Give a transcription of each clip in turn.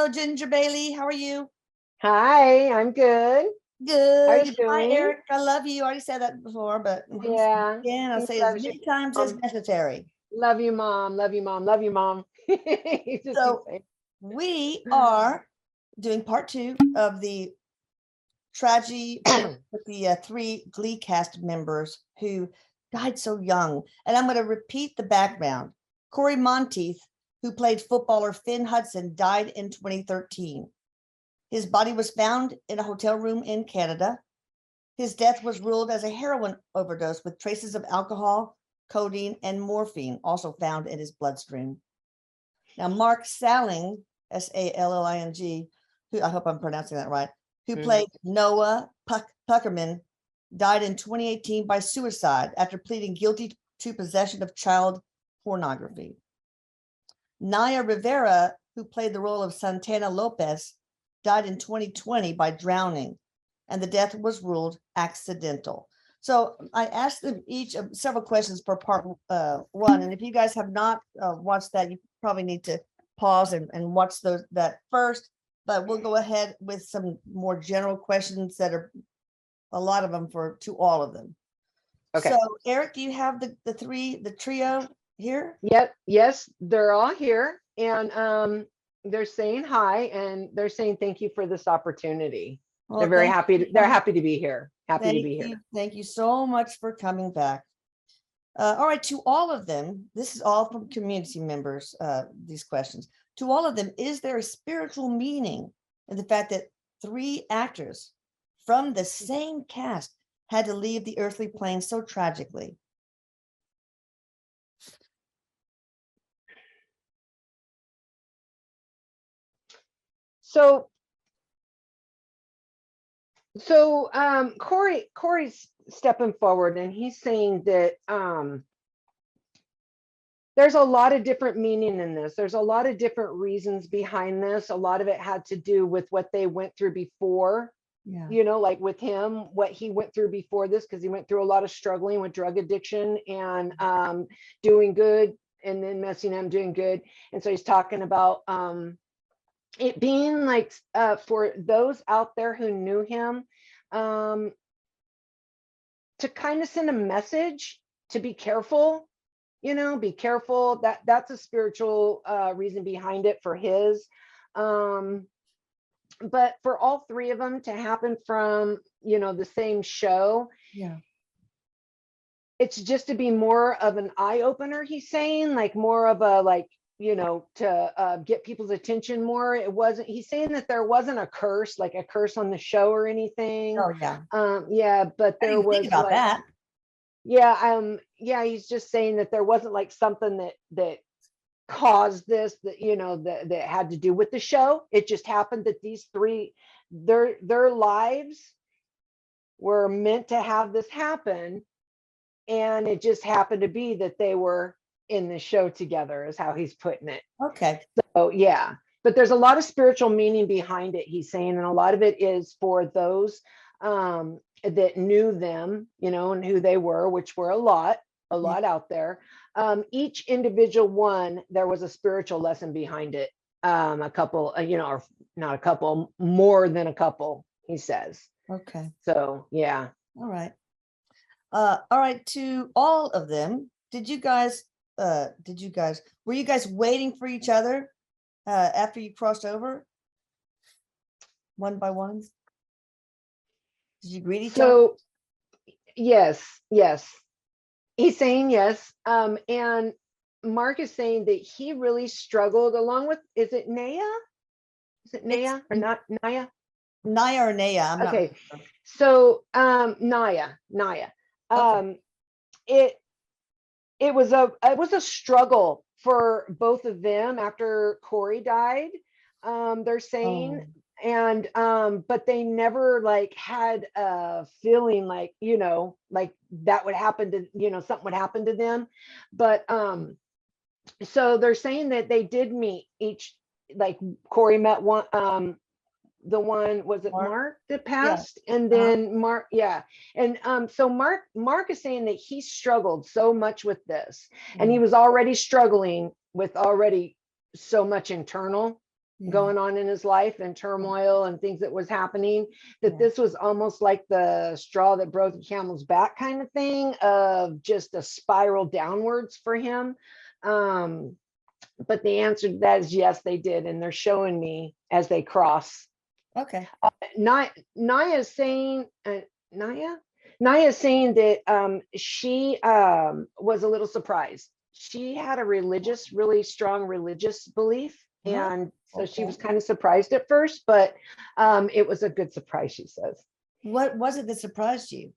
Hello, Ginger Bailey. How are you? Hi, I'm good. How are Good. you Hi, doing? Eric. I love you. I already said that before, but Yeah, again, I'll he say as loves you, many times as mom. necessary. Love you, mom. Love you, mom. Love you, mom. He just keeps So saying. we are doing part two of the tragedy with the three Glee cast members who died so young. And I'm going to repeat the background. Cory Monteith, who played footballer Finn Hudson, died in 2013. His body was found in a hotel room in Canada. His death was ruled as a heroin overdose with traces of alcohol, codeine, and morphine also found in his bloodstream. Now, Mark Salling, Salling, who I hope I'm pronouncing that right, who played Noah Puckerman, died in 2018 by suicide after pleading guilty to possession of child pornography. Naya Rivera, who played the role of Santana Lopez, died in 2020 by drowning, and the death was ruled accidental. So I asked them each several questions per part one, and if you guys have not watched that, you probably need to pause and watch that first. But we'll go ahead with some more general questions that are a lot of them to all of them. Okay. So Eric, do you have the trio here? Yep. Yes, they're all here, and they're saying hi, and they're saying thank you for this opportunity. Well, they're very happy. They're happy to be here. Happy to be here. Thank you so much for coming back. All right, to all of them, this is all from community members, these questions. To all of them, is there a spiritual meaning in the fact that three actors from the same cast had to leave the earthly plane so tragically? So Cory's stepping forward, and he's saying that there's a lot of different meaning in this. There's a lot of different reasons behind this. A lot of it had to do with what they went through before. Yeah. Like with him, what he went through before this, because he went through a lot of struggling with drug addiction and doing good, and then messing up, doing good. And so he's talking about it being like for those out there who knew him, to kind of send a message to be careful, be careful. That's a spiritual reason behind it for his. But for all three of them to happen from, the same show. Yeah. It's just to be more of an eye opener, he's saying, like more of a, to get people's attention more. He's saying that there wasn't a curse on the show or anything. Oh, yeah. Yeah, but there was think about that. Yeah, he's just saying that there wasn't like something that caused this, that had to do with the show. It just happened that these three, their lives were meant to have this happen, and it just happened to be that they were in the show together, is how he's putting it. Okay. So yeah, but there's a lot of spiritual meaning behind it, he's saying, and a lot of it is for those that knew them, and who they were, which were a lot out there. Each individual one, there was a spiritual lesson behind it. A couple, or not a couple, more than a couple, he says. Okay. So yeah. All right. All right. To all of them, were you guys waiting for each other after you crossed over? One by one? Did you greet each other? Yes. He's saying yes. And Mark is saying that he really struggled along with, is it Naya? Is it Naya or not Naya? Naya or Naya? I'm okay. Not sure. So Naya. Okay. It was a struggle for both of them after Cory died. They're saying. Oh. And but they never like had a feeling like, like that would happen to, something would happen to them. But so they're saying that they did meet each, like Cory met one, the one, was it Mark that passed? Yeah. And then Mark, yeah. And so Mark is saying that he struggled so much with this, and he was already struggling with so much internal. going on in his life and turmoil and things that was happening, that this was almost like the straw that broke the camel's back kind of thing, of just a spiral downwards for him. But the answer to that is yes, they did. And they're showing me as they cross. Okay. Naya's saying, Naya's saying that she was a little surprised. She had a really strong religious belief. And so she was kind of surprised at first, but it was a good surprise, she says. What was it that surprised you?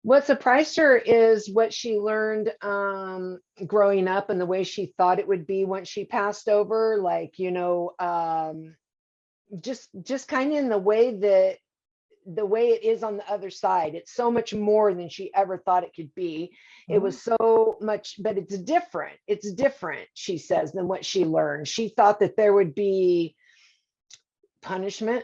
What surprised her is what she learned growing up and the way she thought it would be once she passed over. Like, just kind of in the way it is on the other side. It's so much more than she ever thought it could be. It was so much, but it's different. It's different, she says, than what she learned. She thought that there would be punishment,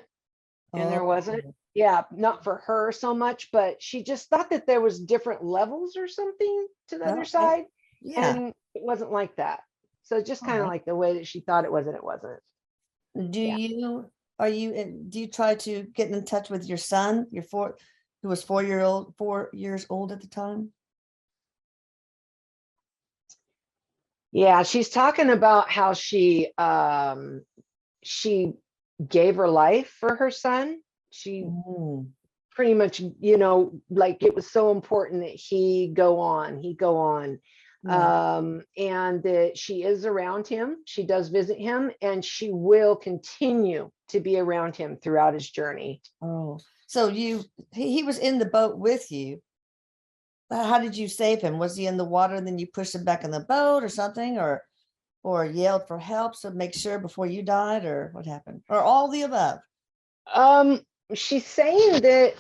and there wasn't. Yeah, not for her so much, but she just thought that there was different levels or something to the other side. Yeah. And it wasn't like that. So just kind of like the way that she thought it was, and it wasn't. Do you try to get in touch with your son, who was 4 years old at the time? Yeah, she's talking about how she gave her life for her son. She pretty much, like it was so important that he go on. And that she is around him. She does visit him, and she will continue to be around him throughout his journey. Oh, so he was in the boat with you. How did you save him? Was he in the water and then you pushed him back in the boat or something, or yelled for help to make sure before you died, or what happened, or all the above? She's saying that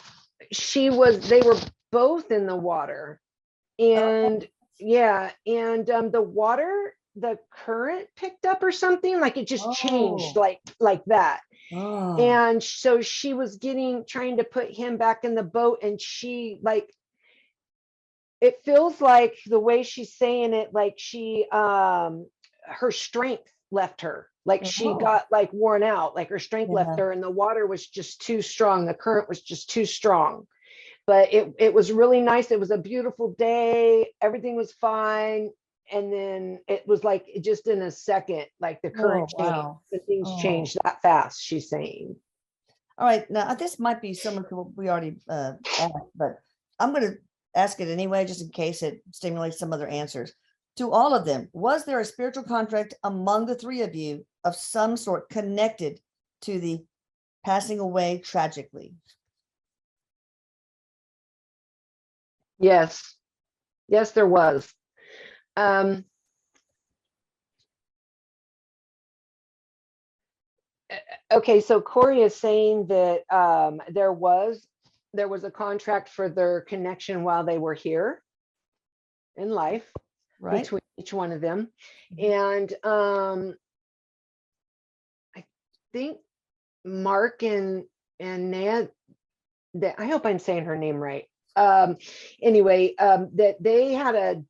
they were both in the water, and the current picked up or something, like it just changed like that. And so she was trying to put him back in the boat, and she it feels like the way she's saying it, like she her strength left her, like she got worn out, like her strength left her, and the water was just too strong, the current was just too strong. But it was really nice. It was a beautiful day, everything was fine, and then it was like just in a second, like the current changed, the things changed that fast, she's saying. All right, now this might be similar to what we already asked, but I'm going to ask it anyway, just in case it stimulates some other answers. To all of them, was there a spiritual contract among the three of you of some sort connected to the passing away tragically? Yes, there was. Okay, so Cory is saying that there was a contract for their connection while they were here in life, between each one of them. And I think Mark and Naya, I hope I'm saying her name right. Anyway, that they had a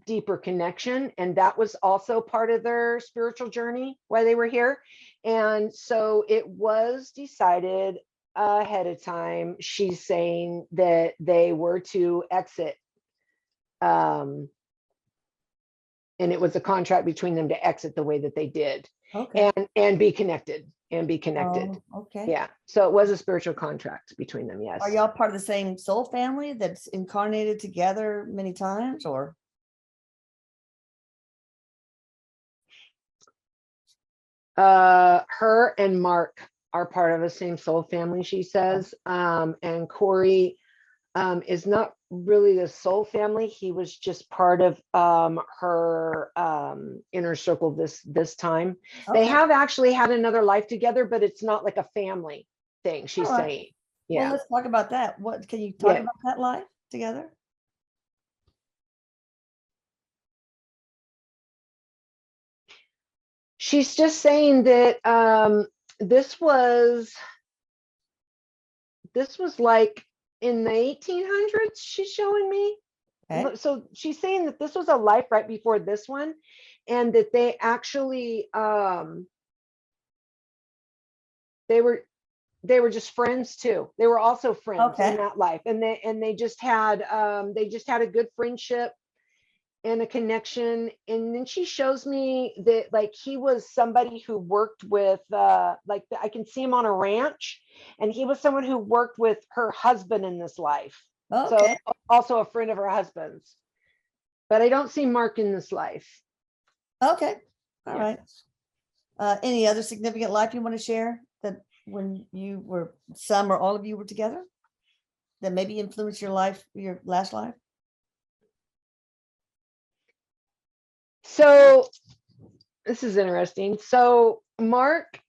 deeper connection, and that was also part of their spiritual journey while they were here. And so it was decided ahead of time, she's saying, that they were to exit, and it was a contract between them to exit the way that they did, and be connected. Yeah, so it was a spiritual contract between them. Yes. Are y'all part of the same soul family that's incarnated together many times, or? Her and Mark are part of the same soul family, she says. And Cory is not really the soul family. He was just part of her inner circle this time. They have actually had another life together, but it's not like a family thing, she's saying. Yeah. Well, let's talk about that. What can you talk about that life together? She's just saying that this was like in the 1800s, she's showing me. Okay. So she's saying that this was a life right before this one, and that they actually they were just friends too. They were also friends in Okay. that life, and they just had a good friendship and a connection. And then she shows me that like he was somebody who worked with like I can see him on a ranch, and he was someone who worked with her husband in this life. So Okay. also a friend of her husband's. But I don't see Mark in this life. Okay. All Yeah. right. Any other significant life you want to share that when you were some or all of you were together that maybe influenced your life, your last life? So this is interesting. So Mark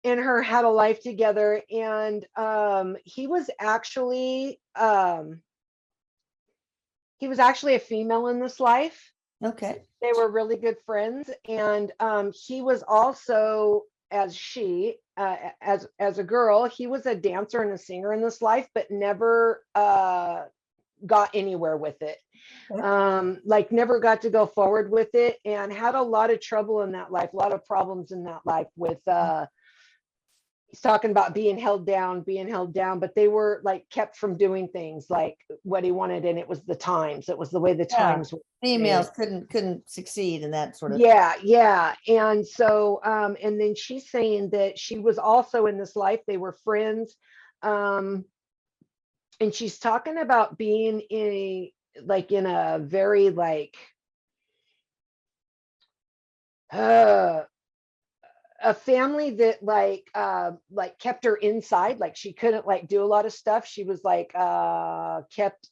and her had a life together, and he was actually a female in this life. Okay. They were really good friends, and he was also, as as a girl, he was a dancer and a singer in this life, but never got anywhere with it. Okay. Like never got to go forward with it, and had a lot of trouble in that life, a lot of problems in that life with he's talking about being held down, but they were like kept from doing things like what he wanted. And it was the times, it was the way the Yeah. times were. Females couldn't succeed in that sort of. Yeah. And so and then she's saying that she was also in this life, they were friends. And she's talking about being in a very uh a family that like kept her inside, like she couldn't like do a lot of stuff. She was like kept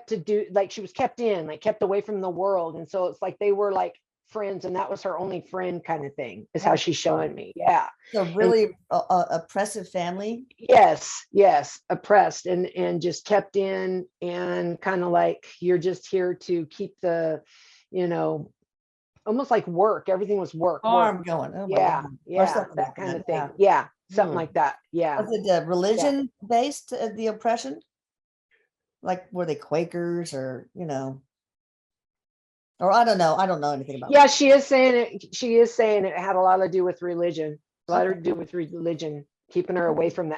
to do, like she was kept in, like kept away from the world. And so it's like they were like friends, and that was her only friend kind of thing, is how she's showing me. Yeah. So And really oppressive family. yes, oppressed and just kept in, and kind of like you're just here to keep the, you know, almost like work. Everything was work. Farm going. Oh my Yeah, God. Or yeah, something that like kind that. of Yeah. thing. Yeah, something Hmm. like that. Yeah, Was it yeah. religion based, the oppression? Like were they Quakers or, or I don't know. I don't know anything about Yeah, religion. she is saying it. She is saying it had a lot to do with religion. A lot to Okay. do with religion, keeping her away from the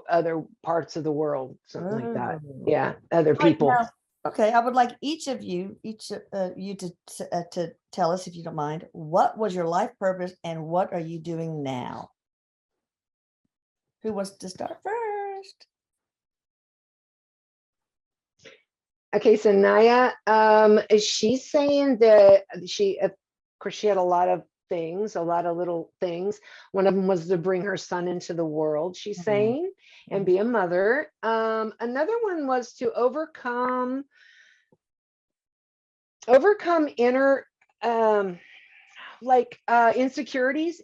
other parts of the world, something like that. Oh. Yeah, other All right, people. now, okay, I would like each you to tell us, if you don't mind, what was your life purpose and what are you doing now? Who wants to start first? Okay, so Naya, she's saying that of course, she had a lot of things, a lot of little things. One of them was to bring her son into the world, she's Mhm, saying, and mhm. be a mother. Another one was to overcome inner inner insecurities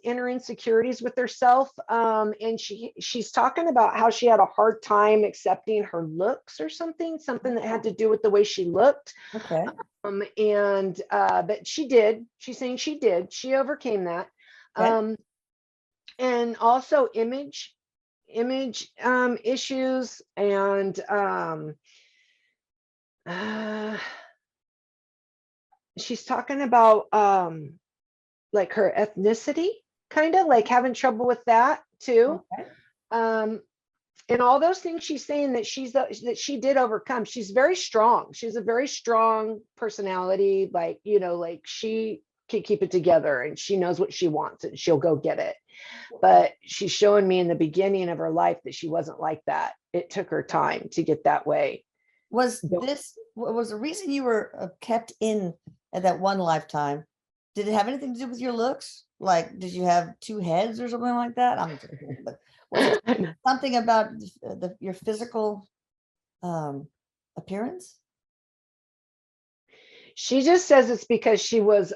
with herself. And she's talking about how she had a hard time accepting her looks, or something that had to do with the way she looked. Okay. And but she's saying she overcame that. Okay. um and also image issues, and uh she's talking about like her ethnicity, kind of like having trouble with that too. Okay. um and all those things she's saying that that she did overcome. She's very strong. She's a very strong personality, like, like she can keep it together, and she knows what she wants and she'll go get it. But she's showing me in the beginning of her life that she wasn't like that. It took her time to get that way. Was the reason you were kept in at that one lifetime? Did it have anything to do with your looks? Like, did you have two heads or something like that? I'm joking, but was it something about your physical appearance? She just says it's because she was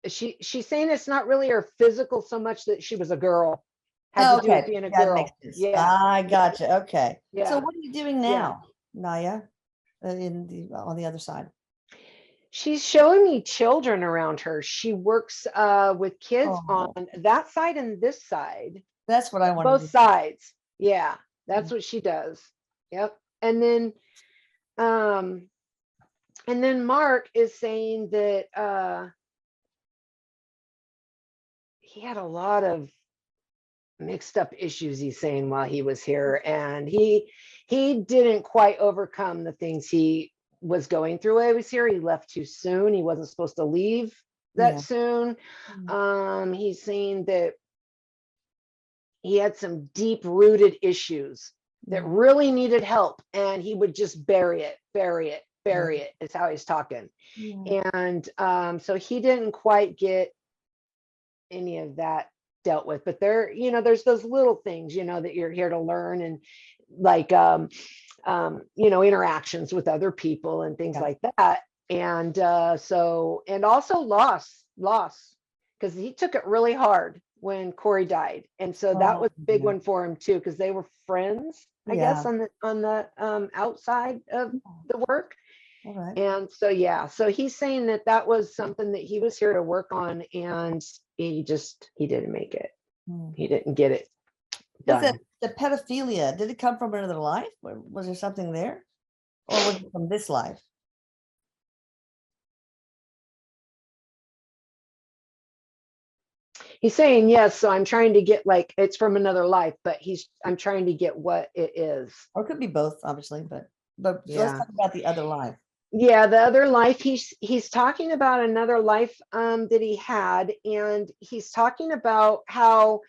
she's saying it's not really her physical so much, that she was a girl, had Oh, to do with okay, being a that makes girl. sense. Yeah, I gotcha. Okay, so yeah, what are you doing yeah. now, Naya? On the other side. She's showing me children around her. She works with kids on Oh, that side and this side, that's what I wanted both to. sides. Yeah, that's Mm. what she does. Yep. and then Mark is saying that he had a lot of mixed up issues, he's saying, while he was here, and he didn't quite overcome the things he was going through while he was here. He left too soon. He wasn't supposed to leave that soon. He's saying that he had some deep rooted issues that really needed help, and he would just bury it is how he's talking. And so he didn't quite get any of that dealt with, but there, there's those little things, that you're here to learn, and like interactions with other people and things like that. And and also loss, because he took it really hard when Cory died, and so that was a big one for him too, because they were friends, I guess, on the outside of the work. And so he's saying that was something that he was here to work on, and he didn't make it. He didn't get it done. The pedophilia, did it come from another life? Was there something there, or was it from this life? He's saying yes, so I'm trying to get, it's from another life, but I'm trying to get what it is. Or it could be both, obviously, but let's talk about the other life. Yeah, the other life, he's talking about another life that he had, and he's talking about how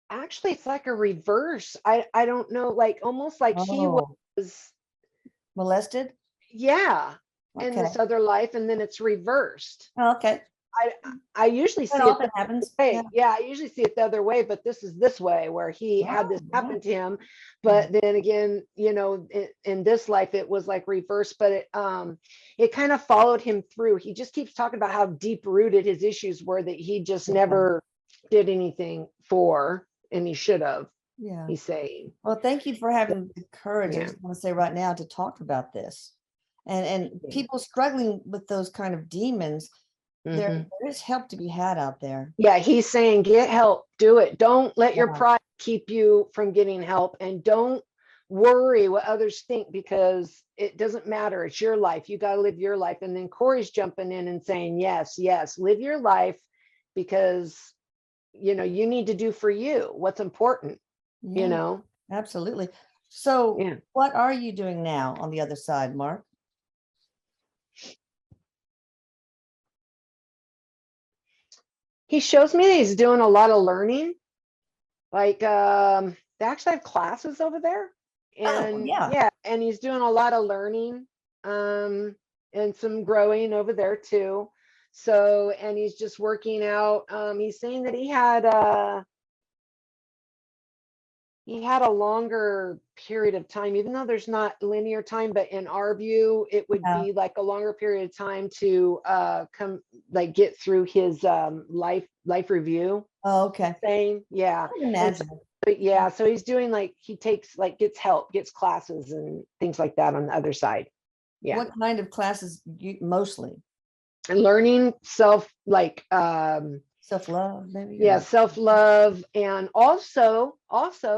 actually it's like a reverse. I don't know, almost like he was molested. Yeah. In this other life, and then it's reversed. Okay. I usually see it happens. I usually see it the other way, but this is this way, where he had this happen to him. But then again, in this life it was like reversed, but it kind of followed him through. He just keeps talking about how deep rooted his issues were that he just never did anything for, and he should have. He's saying. Well, thank you for having the courage, I just want to say right now, to talk about this. And people struggling with those kind of demons, there is help to be had out there. Yeah, he's saying get help, do it. Don't let your pride keep you from getting help, and don't worry what others think, because it doesn't matter. It's your life. You got to live your life. And then Cory's jumping in and saying, yes, live your life, because you need to do for you what's important. Absolutely. So what are you doing now on the other side, Mark? He shows me that he's doing a lot of learning. They actually have classes over there. And and he's doing a lot of learning, and some growing over there too. So, and he's just working out. He's saying that he had a longer period of time, even though there's not linear time, but in our view, it would be like a longer period of time to get through his life review. Oh, okay. Saying, I can imagine. So he's doing he takes gets help, gets classes and things like that on the other side. Yeah. What kind of classes mostly? And learning self-love, maybe. Self-love. And also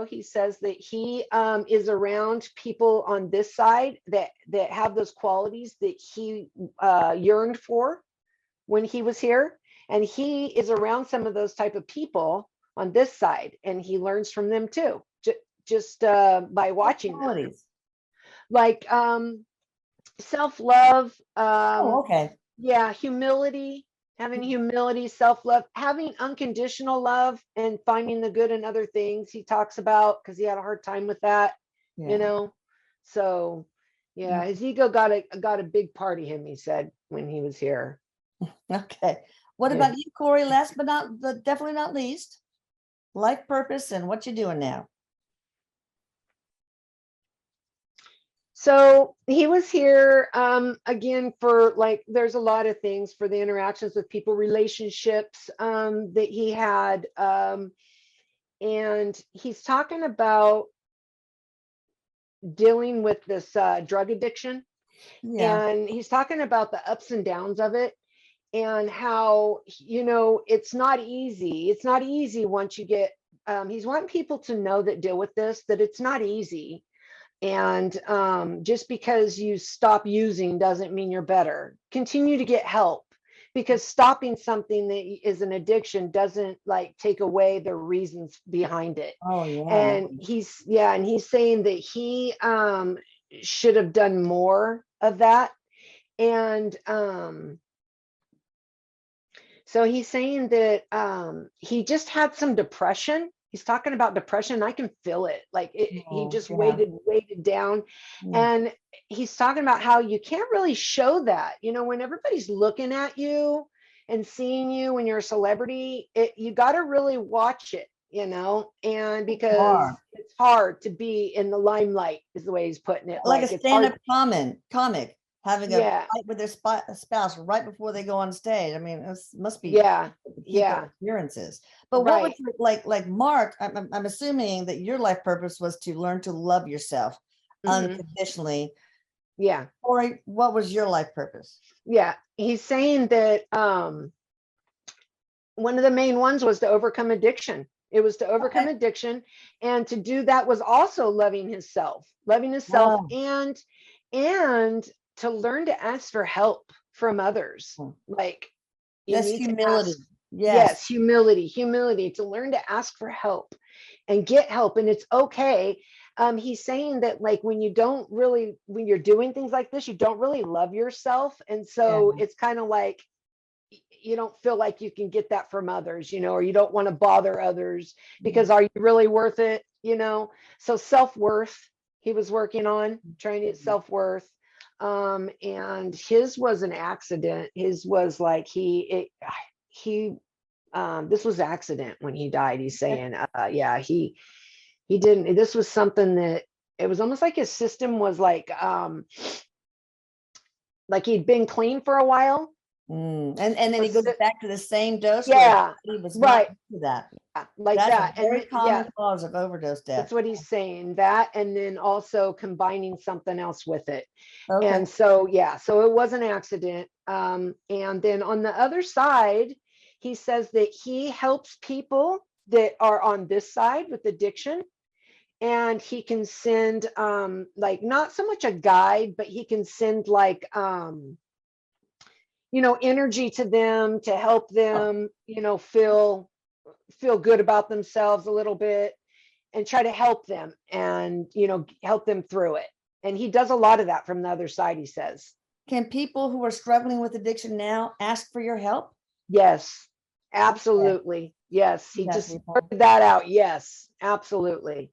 he says that he is around people on this side that have those qualities that he yearned for when he was here, and he is around some of those type of people on this side, and he learns from them too, just by watching them. Self-love, humility, having humility, self-love, having unconditional love, and finding the good in other things he talks about, because he had a hard time with that. So his ego got a big part of him, he said, when he was here. Okay. What about you, Cory? Last but definitely not least, life purpose and what you're doing now. So he was here again for there's a lot of things for the interactions with people, relationships that he had, and he's talking about dealing with this drug addiction, and he's talking about the ups and downs of it, and how it's not easy once you get he's wanting people to know that deal with this, that it's not easy. And just because you stop using doesn't mean you're better. Continue to get help, because stopping something that is an addiction doesn't like take away the reasons behind it. Oh yeah. And he's saying that he should have done more of that. And so he's saying that he just had some depression. He's talking about depression. I can feel it. Like he Oh, just yeah. weighted down. Mm. And he's talking about how you can't really show that, when everybody's looking at you and seeing you when you're a celebrity, you got to really watch it, and because it's hard to be in the limelight, is the way he's putting it. Like a it's hard. stand-up comic having a Yeah. fight with their spouse right before they go on stage. I mean, it must be Yeah. keep their Yeah. appearances. But what was Right. like Mark? I'm assuming that your life purpose was to learn to love yourself Mhm. unconditionally. Yeah. Cory, what was your life purpose? Yeah. He's saying that one of the main ones was to overcome addiction. It was to overcome addiction, and to do that was also loving himself, Wow. and to learn to ask for help from others. Like you That's need to humility. ask. Yes. Yes, humility to learn to ask for help and get help, and it's okay. He's saying that like when you're doing things like this, you don't really love yourself, and so Yeah. it's kind of like you don't feel like you can get that from others, or you don't want to bother others, because are you really worth it? So self-worth, he was working on trying to get self-worth. And his was an accident. His was like this was accident when he died. He's saying, he didn't, this was something that it was almost like his system was like he'd been clean for a while. And then he goes back to the same dose. Yeah, he was right. not to that. Like That's that. a very And common cause of overdose death. that's what he's saying. That, and then also combining something else with it. Okay. And so, so it was an accident. And then on the other side, he says that he helps people that are on this side with addiction. And he can send like not so much a guide, but he can send like energy to them to help them, feel good about themselves a little bit, and try to help them and help them through it. And he does a lot of that from the other side, he says. Can people who are struggling with addiction now ask for your help? Yes, absolutely. Yes, he just figured that out. Yes, absolutely.